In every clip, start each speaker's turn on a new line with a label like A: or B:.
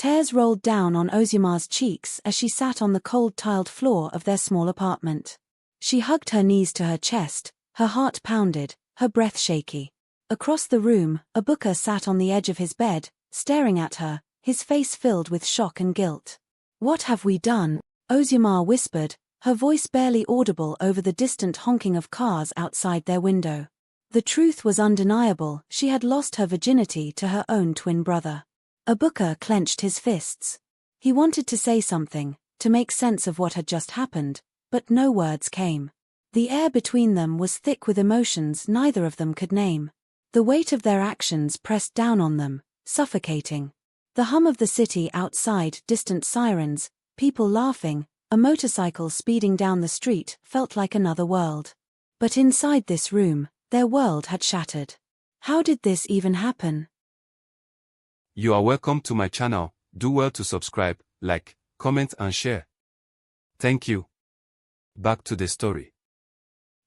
A: Tears rolled down on Ozuma's cheeks as she sat on the cold tiled floor of their small apartment. She hugged her knees to her chest, her heart pounded, her breath shaky. Across the room, Abuka sat on the edge of his bed, staring at her, his face filled with shock and guilt. "What have we done?" Ozuma whispered, her voice barely audible over the distant honking of cars outside their window. The truth was undeniable, she had lost her virginity to her own twin brother. Abuka clenched his fists. He wanted to say something, to make sense of what had just happened, but no words came. The air between them was thick with emotions neither of them could name. The weight of their actions pressed down on them, suffocating. The hum of the city outside, distant sirens, people laughing, a motorcycle speeding down the street felt like another world. But inside this room, their world had shattered. How did this even happen?
B: You are welcome to my channel. Do well to subscribe, like, comment and share. Thank you. Back to the story.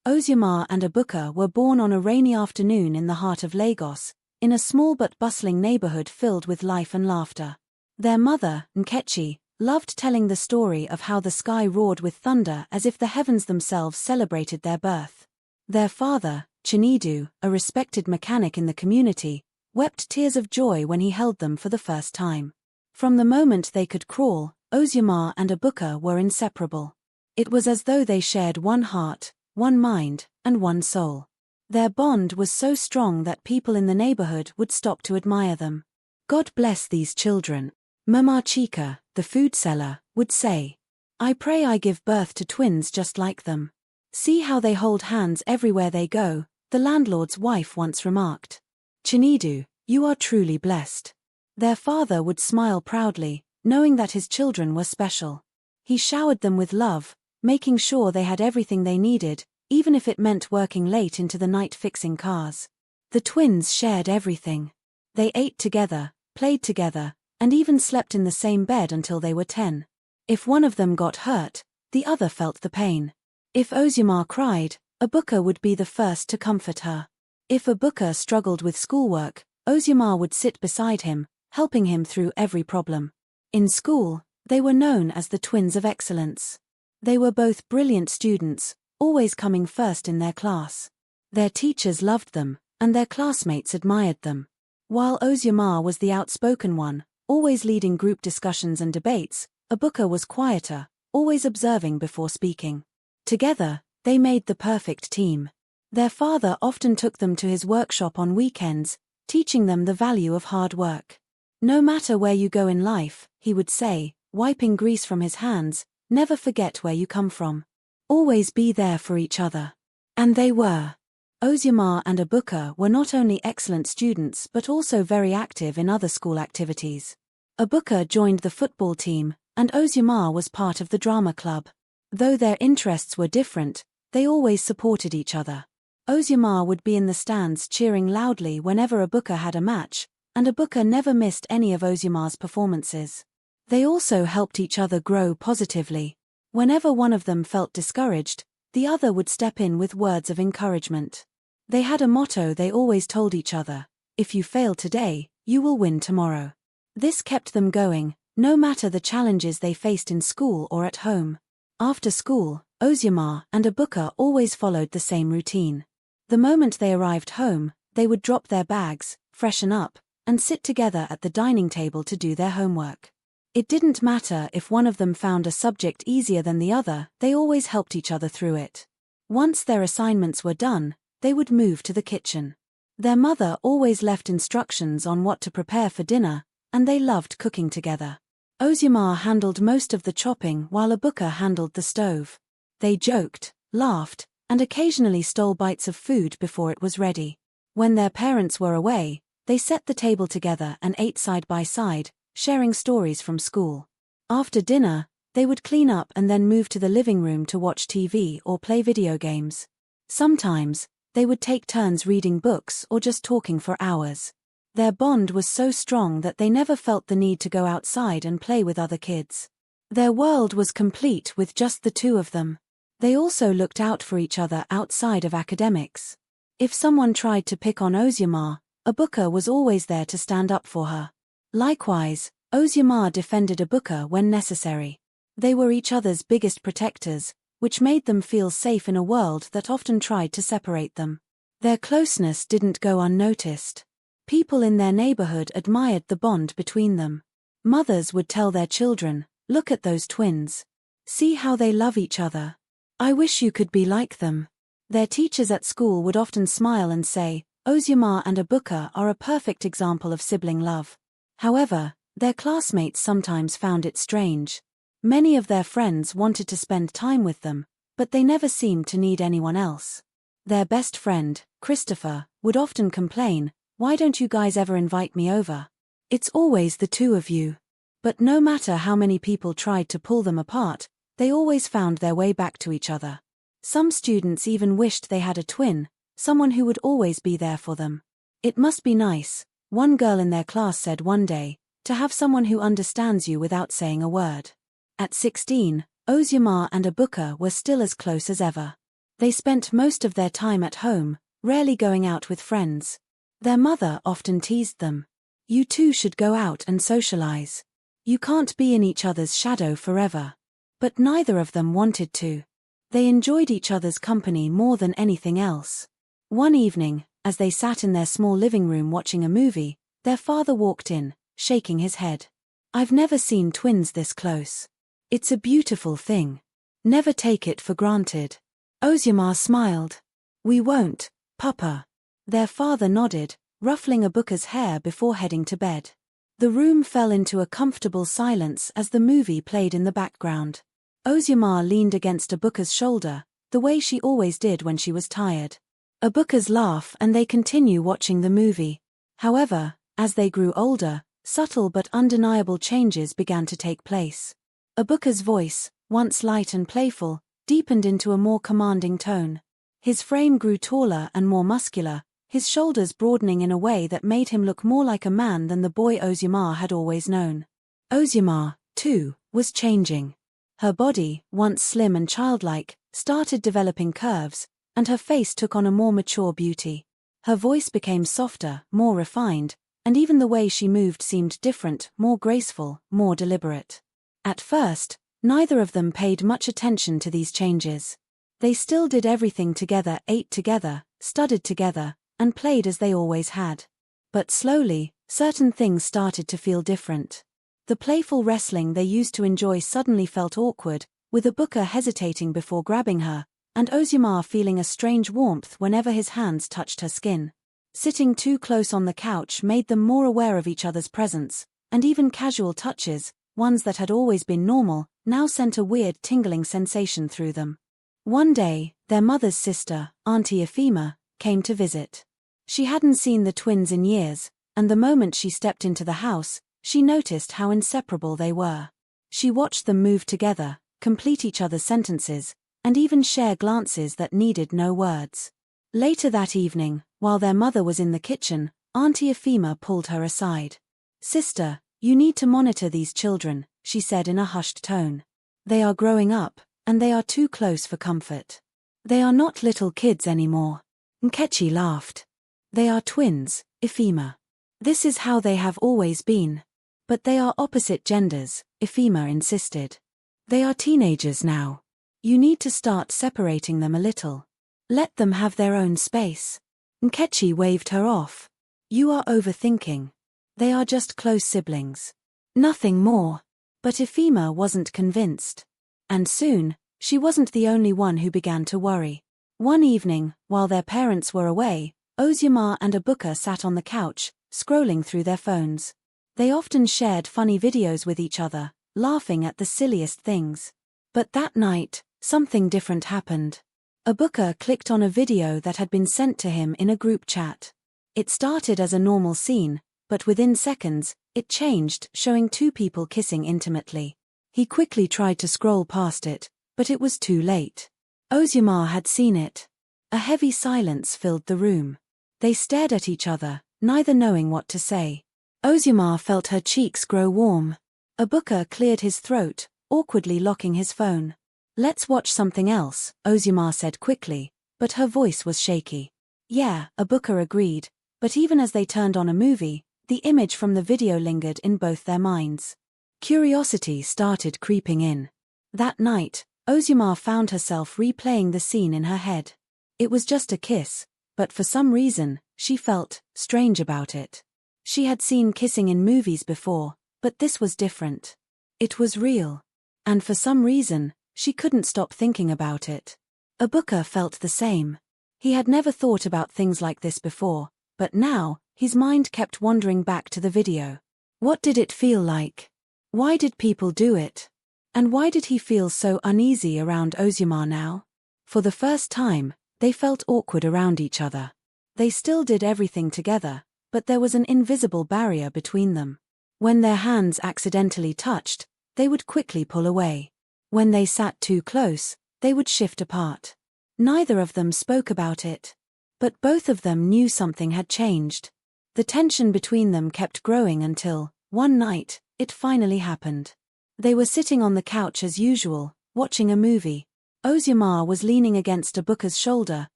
A: Ozuma and Abuka were born on a rainy afternoon in the heart of Lagos, in a small but bustling neighborhood filled with life and laughter. Their mother, Nkechi, loved telling the story of how the sky roared with thunder as if the heavens themselves celebrated their birth. Their father, Chinedu, a respected mechanic in the community, wept tears of joy when he held them for the first time. From the moment they could crawl, Ozuma and Abuka were inseparable. It was as though they shared one heart, one mind, and one soul. Their bond was so strong that people in the neighborhood would stop to admire them. "God bless these children," Mama Chika, the food seller, would say. "I pray I give birth to twins just like them. See how they hold hands everywhere they go," the landlord's wife once remarked. "Chinedu, you are truly blessed." Their father would smile proudly, knowing that his children were special. He showered them with love, making sure they had everything they needed, even if it meant working late into the night fixing cars. The twins shared everything. They ate together, played together, and even slept in the same bed until they were 10. If one of them got hurt, the other felt the pain. If Ozuma cried, Abuka would be the first to comfort her. If Abuka struggled with schoolwork, Ozuma would sit beside him, helping him through every problem. In school, they were known as the twins of excellence. They were both brilliant students, always coming first in their class. Their teachers loved them, and their classmates admired them. While Ozuma was the outspoken one, always leading group discussions and debates, Abuka was quieter, always observing before speaking. Together, they made the perfect team. Their father often took them to his workshop on weekends, teaching them the value of hard work. "No matter where you go in life," he would say, wiping grease from his hands, "never forget where you come from. Always be there for each other." And they were. Ozuma and Abuka were not only excellent students but also very active in other school activities. Abuka joined the football team, and Ozuma was part of the drama club. Though their interests were different, they always supported each other. Ozuma would be in the stands cheering loudly whenever Abuka had a match, and Abuka never missed any of Ozuma's performances. They also helped each other grow positively. Whenever one of them felt discouraged, the other would step in with words of encouragement. They had a motto they always told each other: "If you fail today, you will win tomorrow." This kept them going, no matter the challenges they faced in school or at home. After school, Ozuma and Abuka always followed the same routine. The moment they arrived home, they would drop their bags, freshen up, and sit together at the dining table to do their homework. It didn't matter if one of them found a subject easier than the other, they always helped each other through it. Once their assignments were done, they would move to the kitchen. Their mother always left instructions on what to prepare for dinner, and they loved cooking together. Ozuma handled most of the chopping while Abuka handled the stove. They joked, laughed, and occasionally stole bites of food before it was ready. When their parents were away, they set the table together and ate side by side, sharing stories from school. After dinner, they would clean up and then move to the living room to watch TV or play video games. Sometimes, they would take turns reading books or just talking for hours. Their bond was so strong that they never felt the need to go outside and play with other kids. Their world was complete with just the two of them. They also looked out for each other outside of academics. If someone tried to pick on Ozuma, Abuka was always there to stand up for her. Likewise, Ozyama defended Abuka when necessary. They were each other's biggest protectors, which made them feel safe in a world that often tried to separate them. Their closeness didn't go unnoticed. People in their neighborhood admired the bond between them. Mothers would tell their children, "Look at those twins. See how they love each other. I wish you could be like them." Their teachers at school would often smile and say, "Ozyama and Abuka are a perfect example of sibling love." However, their classmates sometimes found it strange. Many of their friends wanted to spend time with them, but they never seemed to need anyone else. Their best friend, Christopher, would often complain, "Why don't you guys ever invite me over? It's always the two of you." But no matter how many people tried to pull them apart, they always found their way back to each other. Some students even wished they had a twin, someone who would always be there for them. "It must be nice," one girl in their class said one day, "to have someone who understands you without saying a word." At 16, Ozyama and Abuka were still as close as ever. They spent most of their time at home, rarely going out with friends. Their mother often teased them. "You two should go out and socialize. You can't be in each other's shadow forever." But neither of them wanted to. They enjoyed each other's company more than anything else. One evening, as they sat in their small living room watching a movie, their father walked in, shaking his head. "I've never seen twins this close. It's a beautiful thing. Never take it for granted." Ozyama smiled. "We won't, Papa." Their father nodded, ruffling Abuka's hair before heading to bed. The room fell into a comfortable silence as the movie played in the background. Ozyama leaned against Abuka's shoulder, the way she always did when she was tired. Abuka's laugh and they continue watching the movie. However, as they grew older, subtle but undeniable changes began to take place. Abuka's voice, once light and playful, deepened into a more commanding tone. His frame grew taller and more muscular, his shoulders broadening in a way that made him look more like a man than the boy Ozyama had always known. Ozyama, too, was changing. Her body, once slim and childlike, started developing curves, and her face took on a more mature beauty. Her voice became softer, more refined, and even the way she moved seemed different, more graceful, more deliberate. At first, neither of them paid much attention to these changes. They still did everything together, ate together, studied together, and played as they always had. But slowly, certain things started to feel different. The playful wrestling they used to enjoy suddenly felt awkward, with Abuka hesitating before grabbing her, and Ozyama feeling a strange warmth whenever his hands touched her skin. Sitting too close on the couch made them more aware of each other's presence, and even casual touches, ones that had always been normal, now sent a weird tingling sensation through them. One day, their mother's sister, Auntie Efima, came to visit. She hadn't seen the twins in years, and the moment she stepped into the house, she noticed how inseparable they were. She watched them move together, complete each other's sentences, and even share glances that needed no words. Later that evening, while their mother was in the kitchen, Auntie Efima pulled her aside. "Sister, you need to monitor these children," she said in a hushed tone. "They are growing up, and they are too close for comfort. They are not little kids anymore." Nkechi laughed. "They are twins, Efima. This is how they have always been." "But they are opposite genders," Efima insisted. "They are teenagers now. You need to start separating them a little. Let them have their own space." Nkechi waved her off. "You are overthinking. They are just close siblings. Nothing more." But Efima wasn't convinced. And soon, she wasn't the only one who began to worry. One evening, while their parents were away, Ozyama and Abuka sat on the couch, scrolling through their phones. They often shared funny videos with each other, laughing at the silliest things. But that night, something different happened. Abuka clicked on a video that had been sent to him in a group chat. It started as a normal scene, but within seconds, it changed, showing two people kissing intimately. He quickly tried to scroll past it, but it was too late. Ozyama had seen it. A heavy silence filled the room. They stared at each other, neither knowing what to say. Ozyama felt her cheeks grow warm. Abuka cleared his throat, awkwardly locking his phone. "Let's watch something else," Ozyama said quickly, but her voice was shaky. "Yeah," Abuka agreed, but even as they turned on a movie, The image from the video lingered in both their minds. Curiosity started creeping in. That night, Ozumar found herself replaying the scene in her head. It was just a kiss, but for some reason, she felt strange about it. She had seen kissing in movies before, but this was different. It was real. And for some reason, she couldn't stop thinking about it. Ebuka felt the same. He had never thought about things like this before, but now, his mind kept wandering back to the video. What did it feel like? Why did people do it? And why did he feel so uneasy around Ozumar now? For the first time, they felt awkward around each other. They still did everything together, but there was an invisible barrier between them. When their hands accidentally touched, they would quickly pull away. When they sat too close, they would shift apart. Neither of them spoke about it. But both of them knew something had changed. The tension between them kept growing until, one night, it finally happened. They were sitting on the couch as usual, watching a movie. Ozumar was leaning against Ebuka's shoulder,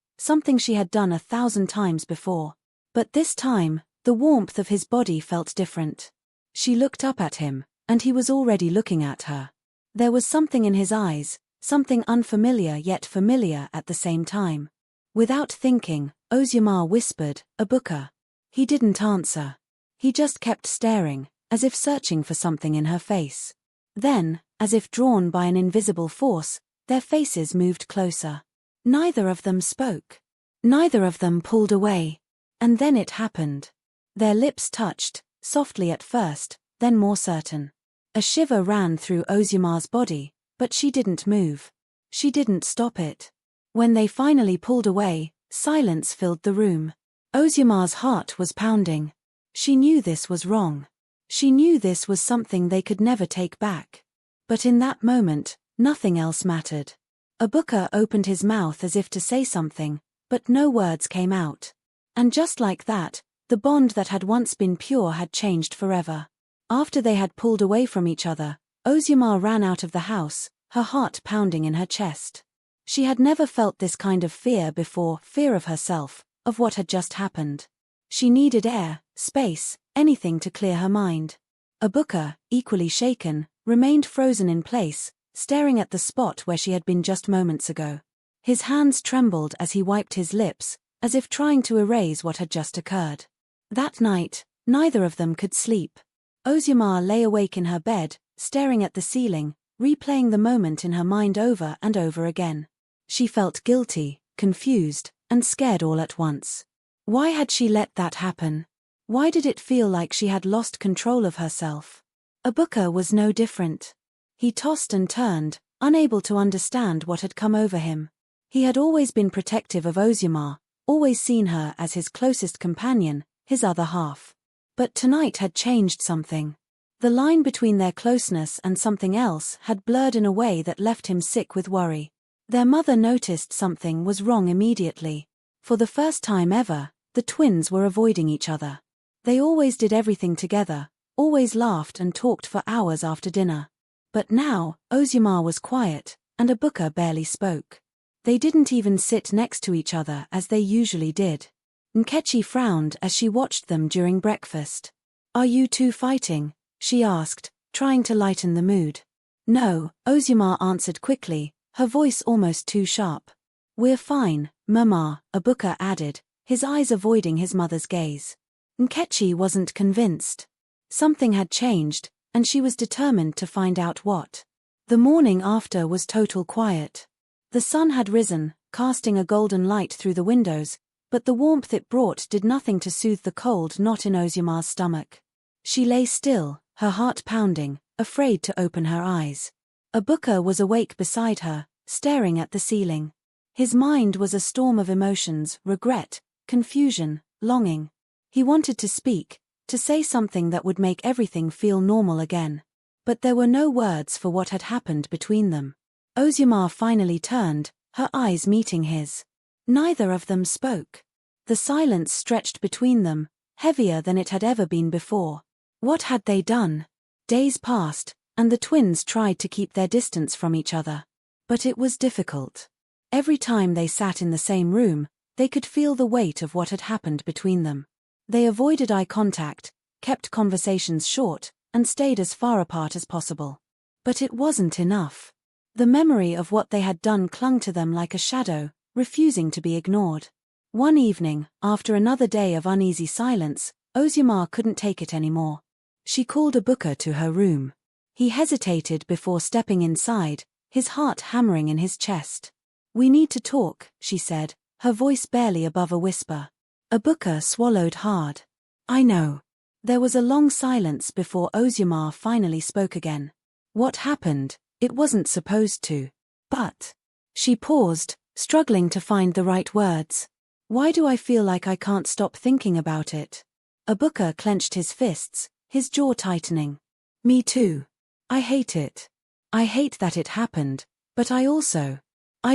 A: something she had done 1,000 times before. But this time, the warmth of his body felt different. She looked up at him, and he was already looking at her. There was something in his eyes, something unfamiliar yet familiar at the same time. Without thinking, Ozumar whispered, "Ebuka." He didn't answer. He just kept staring, as if searching for something in her face. Then, as if drawn by an invisible force, their faces moved closer. Neither of them spoke. Neither of them pulled away. And then it happened. Their lips touched, softly at first, then more certain. A shiver ran through Ozumar's body, but she didn't move. She didn't stop it. When they finally pulled away, silence filled the room. Ozumar's heart was pounding. She knew this was wrong. She knew this was something they could never take back. But in that moment, nothing else mattered. Ebuka opened his mouth as if to say something, but no words came out. And just like that, the bond that had once been pure had changed forever. After they had pulled away from each other, Ozumar ran out of the house, her heart pounding in her chest. She had never felt this kind of fear before, fear of herself, of what had just happened. She needed air, space, anything to clear her mind. Ebuka, equally shaken, remained frozen in place, staring at the spot where she had been just moments ago. His hands trembled as he wiped his lips, as if trying to erase what had just occurred. That night, neither of them could sleep. Ozumar lay awake in her bed, staring at the ceiling, replaying the moment in her mind over and over again. She felt guilty, confused, and scared all at once. Why had she let that happen? Why did it feel like she had lost control of herself? Ebuka was no different. He tossed and turned, unable to understand what had come over him. He had always been protective of Ozumar, always seen her as his closest companion, his other half. But tonight had changed something. The line between their closeness and something else had blurred in a way that left him sick with worry. Their mother noticed something was wrong immediately. For the first time ever, the twins were avoiding each other. They always did everything together, always laughed and talked for hours after dinner. But now, Ozumar was quiet, and Ebuka barely spoke. They didn't even sit next to each other as they usually did. Nkechi frowned as she watched them during breakfast. "Are you two fighting?" she asked, trying to lighten the mood. "No," Ozumar answered quickly, her voice almost too sharp. "We're fine, Mama," Ebuka added, his eyes avoiding his mother's gaze. Nkechi wasn't convinced. Something had changed, and she was determined to find out what. The morning after was total quiet. The sun had risen, casting a golden light through the windows, but the warmth it brought did nothing to soothe the cold knot in Ozumar's stomach. She lay still, her heart pounding, afraid to open her eyes. Ebuka was awake beside her, staring at the ceiling. His mind was a storm of emotions, regret, confusion, longing. He wanted to speak, to say something that would make everything feel normal again. But there were no words for what had happened between them. Ozumar finally turned, her eyes meeting his. Neither of them spoke. The silence stretched between them, heavier than it had ever been before. What had they done? Days passed, and the twins tried to keep their distance from each other. But it was difficult. Every time they sat in the same room, they could feel the weight of what had happened between them. They avoided eye contact, kept conversations short, and stayed as far apart as possible. But it wasn't enough. The memory of what they had done clung to them like a shadow, refusing to be ignored. One evening, after another day of uneasy silence, Ozumar couldn't take it anymore. She called Abuka to her room. He hesitated before stepping inside, his heart hammering in his chest. "We need to talk," she said, her voice barely above a whisper. Abuka swallowed hard. "I know." There was a long silence before Ozumar finally spoke again. "What happened? It wasn't supposed to. But..." She paused, struggling to find the right words. "Why do I feel like I can't stop thinking about it?" Abuka clenched his fists, his jaw tightening. "Me too. I hate it. I hate that it happened, but I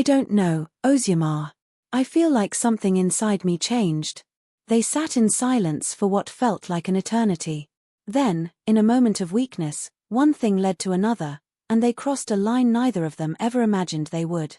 A: don't know, Ozumar. I feel like something inside me changed." They sat in silence for what felt like an eternity. Then, in a moment of weakness, one thing led to another, and they crossed a line neither of them ever imagined they would.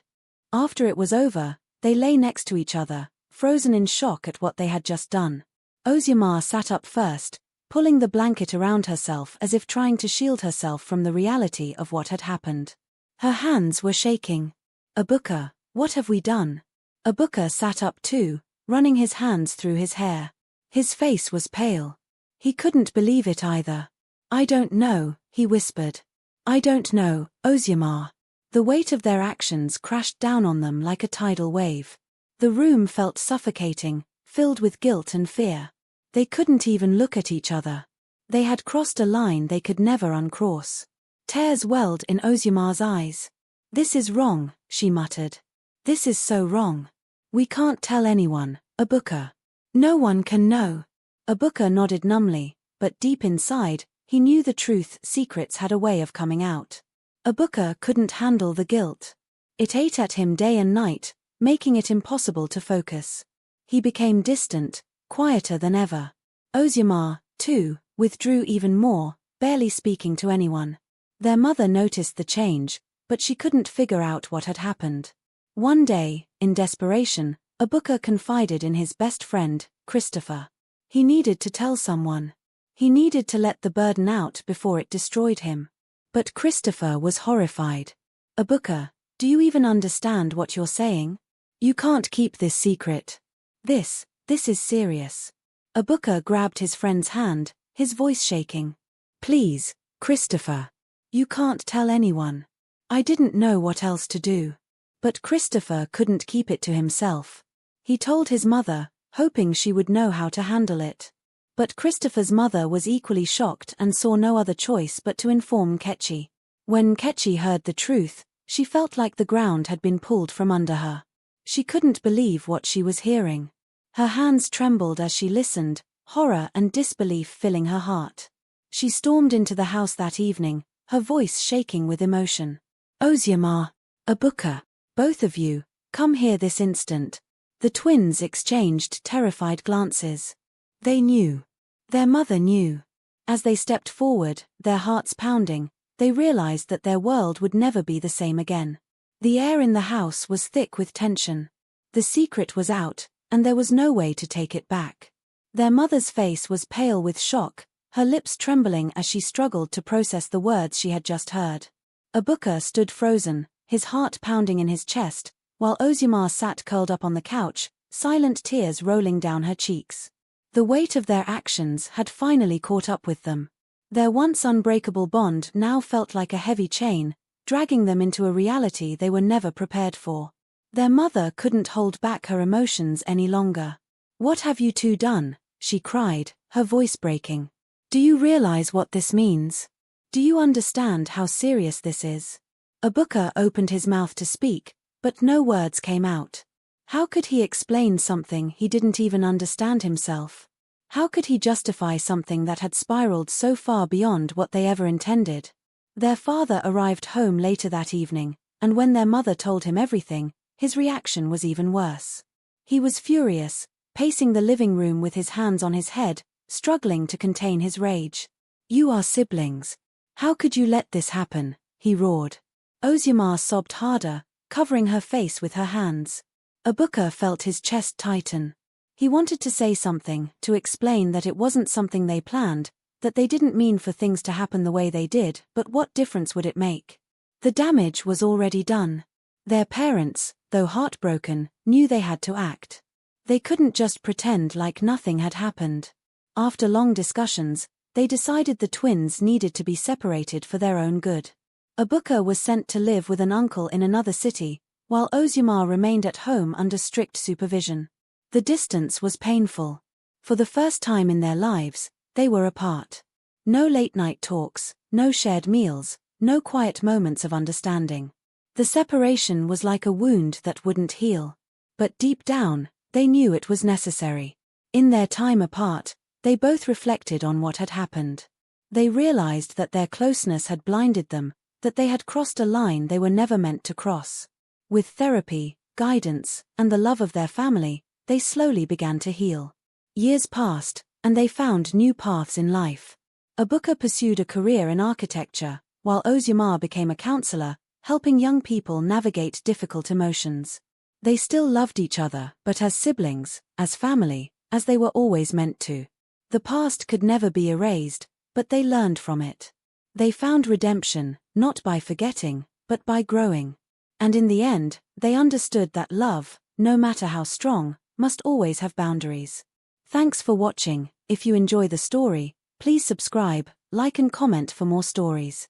A: After it was over, they lay next to each other, frozen in shock at what they had just done. Ozumar sat up first, pulling the blanket around herself as if trying to shield herself from the reality of what had happened. Her hands were shaking. "Abuka, what have we done?" Abuka sat up too, running his hands through his hair. His face was pale. He couldn't believe it either. "I don't know," he whispered. "I don't know, Ozumar." The weight of their actions crashed down on them like a tidal wave. The room felt suffocating, filled with guilt and fear. They couldn't even look at each other. They had crossed a line they could never uncross. Tears welled in Ozumar's eyes. "This is wrong," she muttered. "This is so wrong. We can't tell anyone, Abuka. No one can know." Abuka nodded numbly, but deep inside, he knew the truth. Secrets had a way of coming out. Abuka couldn't handle the guilt. It ate at him day and night, making it impossible to focus. He became distant, quieter than ever. Ozumar, too, withdrew even more, barely speaking to anyone. Their mother noticed the change, but she couldn't figure out what had happened. One day, in desperation, Abuka confided in his best friend, Christopher. He needed to tell someone. He needed to let the burden out before it destroyed him. But Christopher was horrified. "Abuka, do you even understand what you're saying? You can't keep this secret. This is serious." Abuka grabbed his friend's hand, his voice shaking. "Please, Christopher. You can't tell anyone. I didn't know what else to do." But Christopher couldn't keep it to himself. He told his mother, hoping she would know how to handle it. But Christopher's mother was equally shocked and saw no other choice but to inform Kechi. When Kechi heard the truth, she felt like the ground had been pulled from under her. She couldn't believe what she was hearing. Her hands trembled as she listened, horror and disbelief filling her heart. She stormed into the house that evening, her voice shaking with emotion. "Ozumar, Abuka, both of you, come here this instant." The twins exchanged terrified glances. They knew. Their mother knew. As they stepped forward, their hearts pounding, they realized that their world would never be the same again. The air in the house was thick with tension. The secret was out, and there was no way to take it back. Their mother's face was pale with shock, her lips trembling as she struggled to process the words she had just heard. Abuka stood frozen, his heart pounding in his chest, while Ozumar sat curled up on the couch, silent tears rolling down her cheeks. The weight of their actions had finally caught up with them. Their once unbreakable bond now felt like a heavy chain, dragging them into a reality they were never prepared for. Their mother couldn't hold back her emotions any longer. "What have you two done?" she cried, her voice breaking. "Do you realize what this means? Do you understand how serious this is?" Abuka opened his mouth to speak, but no words came out. How could he explain something he didn't even understand himself? How could he justify something that had spiraled so far beyond what they ever intended? Their father arrived home later that evening, and when their mother told him everything, his reaction was even worse. He was furious, pacing the living room with his hands on his head, struggling to contain his rage. "You are siblings. How could you let this happen?" he roared. Ozumar sobbed harder, covering her face with her hands. Abuka felt his chest tighten. He wanted to say something, to explain that it wasn't something they planned, that they didn't mean for things to happen the way they did, but what difference would it make? The damage was already done. Their parents, though heartbroken, knew they had to act. They couldn't just pretend like nothing had happened. After long discussions, they decided the twins needed to be separated for their own good. Ebuka was sent to live with an uncle in another city, while Ozumar remained at home under strict supervision. The distance was painful. For the first time in their lives, they were apart. No late-night talks, no shared meals, no quiet moments of understanding. The separation was like a wound that wouldn't heal. But deep down, they knew it was necessary. In their time apart, they both reflected on what had happened. They realized that their closeness had blinded them, that they had crossed a line they were never meant to cross. With therapy, guidance, and the love of their family, they slowly began to heal. Years passed, and they found new paths in life. Ebuka pursued a career in architecture, while Ozumar became a counselor, helping young people navigate difficult emotions. They still loved each other, but as siblings, as family, as they were always meant to. The past could never be erased, but they learned from it. They found redemption, not by forgetting, but by growing. And in the end, they understood that love, no matter how strong, must always have boundaries. Thanks for watching. If you enjoy the story, please subscribe, like and comment for more stories.